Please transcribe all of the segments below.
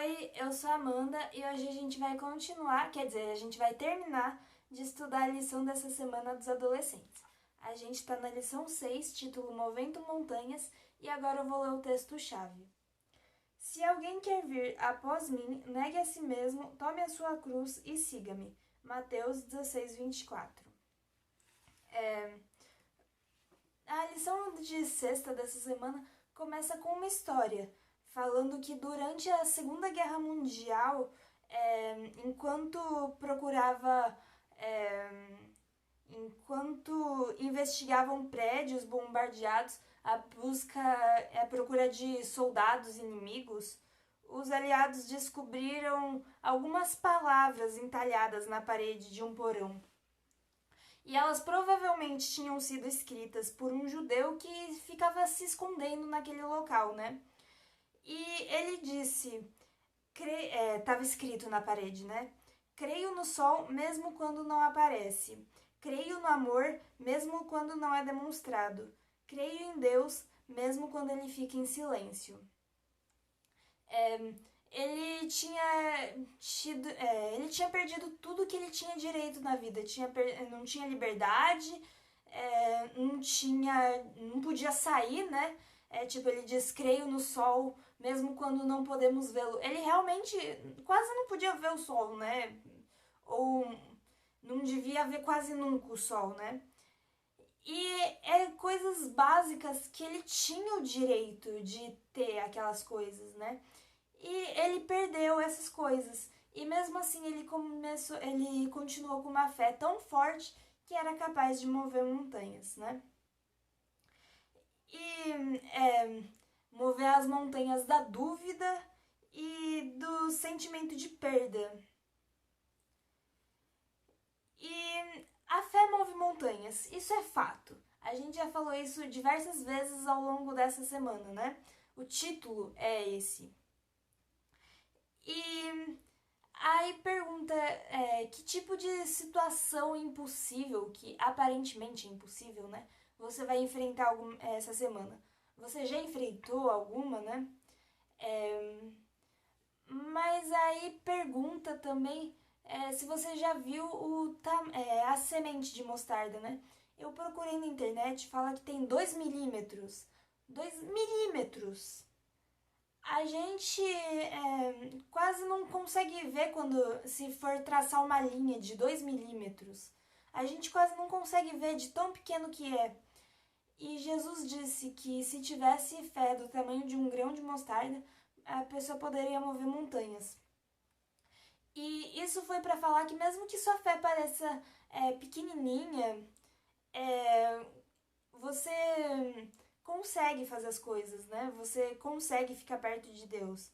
Oi, eu sou a Amanda e hoje a gente vai continuar, quer dizer, a gente vai terminar de estudar a lição dessa semana dos adolescentes. A gente está na lição 6, título Movendo Montanhas, e agora eu vou ler o texto-chave. Se alguém quer vir após mim, negue a si mesmo, tome a sua cruz e siga-me. Mateus 16, 24. A lição de sexta dessa semana começa com uma história, falando que durante a Segunda Guerra Mundial, enquanto procurava, enquanto investigavam prédios bombardeados, a procura de soldados inimigos, os aliados descobriram algumas palavras entalhadas na parede de um porão. E elas provavelmente tinham sido escritas por um judeu que ficava se escondendo naquele local, né? E ele disse, estava escrito na parede, né? Creio no sol mesmo quando não aparece. Creio no amor mesmo quando não é demonstrado. Creio em Deus mesmo quando ele fica em silêncio. Ele tinha perdido tudo que ele tinha direito na vida. Não tinha liberdade, não podia sair, né? Ele diz, creio no sol, mesmo quando não podemos vê-lo. Ele realmente quase não podia ver o sol, né? Ou não devia ver quase nunca o sol, né? E coisas básicas que ele tinha o direito de ter aquelas coisas, né? E ele perdeu essas coisas. E mesmo assim ele continuou com uma fé tão forte que era capaz de mover montanhas, né? E mover as montanhas da dúvida e do sentimento de perda. E a fé move montanhas, isso é fato. A gente já falou isso diversas vezes ao longo dessa semana, né? O título é esse. E aí pergunta que tipo de situação impossível, que aparentemente é impossível, né? Você vai enfrentar essa semana. Você já enfrentou alguma, né? Mas aí pergunta também se você já viu a semente de mostarda, né? Eu procurei na internet, fala que tem 2 milímetros. 2 milímetros! A gente quase não consegue ver se for traçar uma linha de 2 milímetros. A gente quase não consegue ver de tão pequeno que é. E Jesus disse que se tivesse fé do tamanho de um grão de mostarda, a pessoa poderia mover montanhas. E isso foi para falar que mesmo que sua fé pareça pequenininha, você consegue fazer as coisas, né? Você consegue ficar perto de Deus.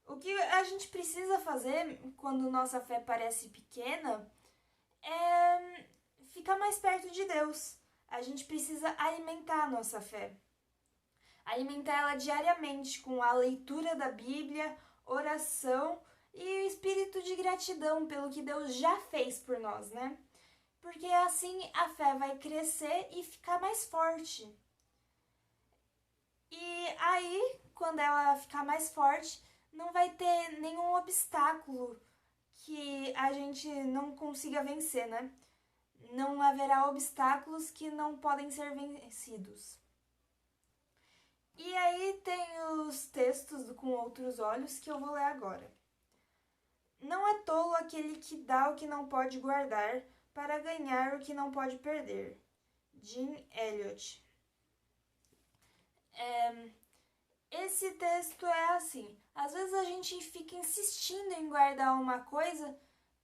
O que a gente precisa fazer quando nossa fé parece pequena é ficar mais perto de Deus. A gente precisa alimentar a nossa fé. Alimentar ela diariamente com a leitura da Bíblia, oração e o espírito de gratidão pelo que Deus já fez por nós, né? Porque assim a fé vai crescer e ficar mais forte. E aí, quando ela ficar mais forte, não vai ter nenhum obstáculo que a gente não consiga vencer, né? Não haverá obstáculos que não podem ser vencidos. E aí tem os textos com outros olhos que eu vou ler agora. Não é tolo aquele que dá o que não pode guardar para ganhar o que não pode perder. Jim Elliot. Esse texto é assim. Às vezes a gente fica insistindo em guardar uma coisa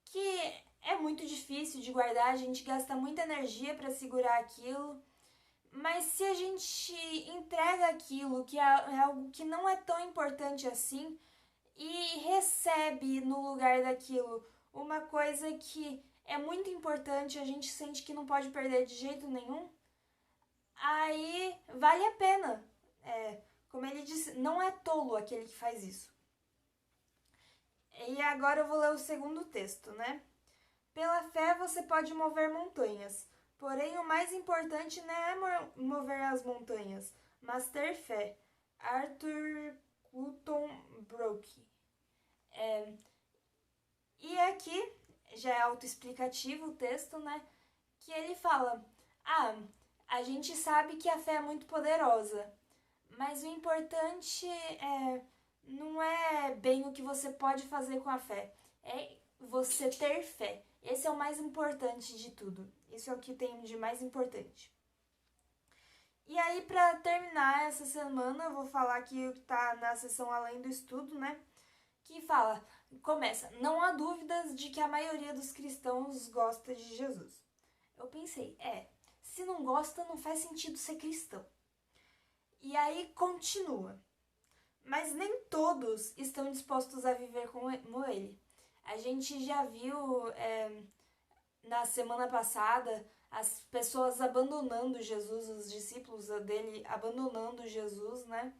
que é muito difícil de guardar, a gente gasta muita energia para segurar aquilo. Mas se a gente entrega aquilo, que é algo que não é tão importante assim, e recebe no lugar daquilo uma coisa que é muito importante, a gente sente que não pode perder de jeito nenhum, aí vale a pena. Como ele disse, não é tolo aquele que faz isso. E agora eu vou ler o segundo texto, né? Pela fé você pode mover montanhas, porém o mais importante não é mover as montanhas, mas ter fé. Arthur Cotton Brook. E aqui, já é autoexplicativo o texto, né? Que ele fala, a gente sabe que a fé é muito poderosa, mas o importante não é bem o que você pode fazer com a fé, é você ter fé. Esse é o mais importante de tudo. Isso é o que tem de mais importante. E aí, para terminar essa semana, eu vou falar aqui o que está na seção Além do Estudo, né? Que começa, não há dúvidas de que a maioria dos cristãos gosta de Jesus. Eu pensei, se não gosta, não faz sentido ser cristão. E aí continua, mas nem todos estão dispostos a viver como ele. A gente já viu na semana passada as pessoas abandonando Jesus, os discípulos dele abandonando Jesus, né?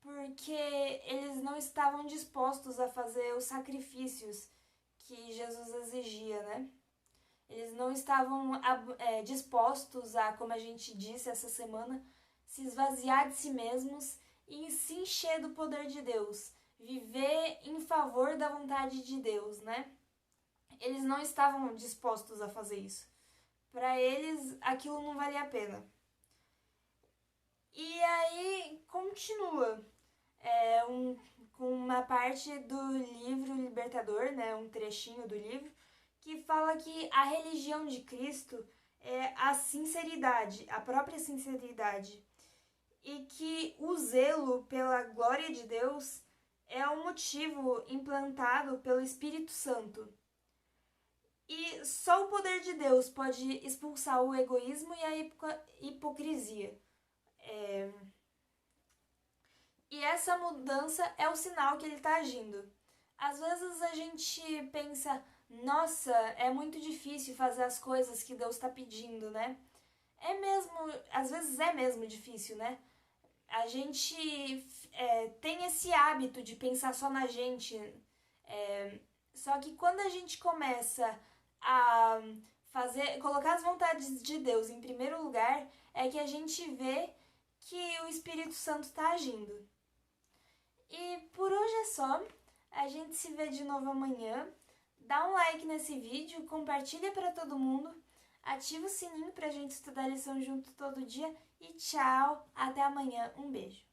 Porque eles não estavam dispostos a fazer os sacrifícios que Jesus exigia, né? Eles não estavam dispostos a, como a gente disse essa semana, se esvaziar de si mesmos e se encher do poder de Deus, viver em favor da vontade de Deus, né? Eles não estavam dispostos a fazer isso. Para eles, aquilo não valia a pena. E aí, continua com uma parte do livro Libertador, né, um trechinho do livro, que fala que a religião de Cristo é a sinceridade, a própria sinceridade, e que o zelo pela glória de Deus é um motivo implantado pelo Espírito Santo. E só o poder de Deus pode expulsar o egoísmo e a hipocrisia. E essa mudança é o sinal que ele está agindo. Às vezes a gente pensa, nossa, é muito difícil fazer as coisas que Deus está pedindo, né? Às vezes é mesmo difícil, né? A gente tem esse hábito de pensar só na gente. Só que quando a gente começa a colocar as vontades de Deus em primeiro lugar, é que a gente vê que o Espírito Santo está agindo. E por hoje é só. A gente se vê de novo amanhã. Dá um like nesse vídeo, compartilha para todo mundo, ativa o sininho pra gente estudar a lição junto todo dia e tchau, até amanhã, um beijo.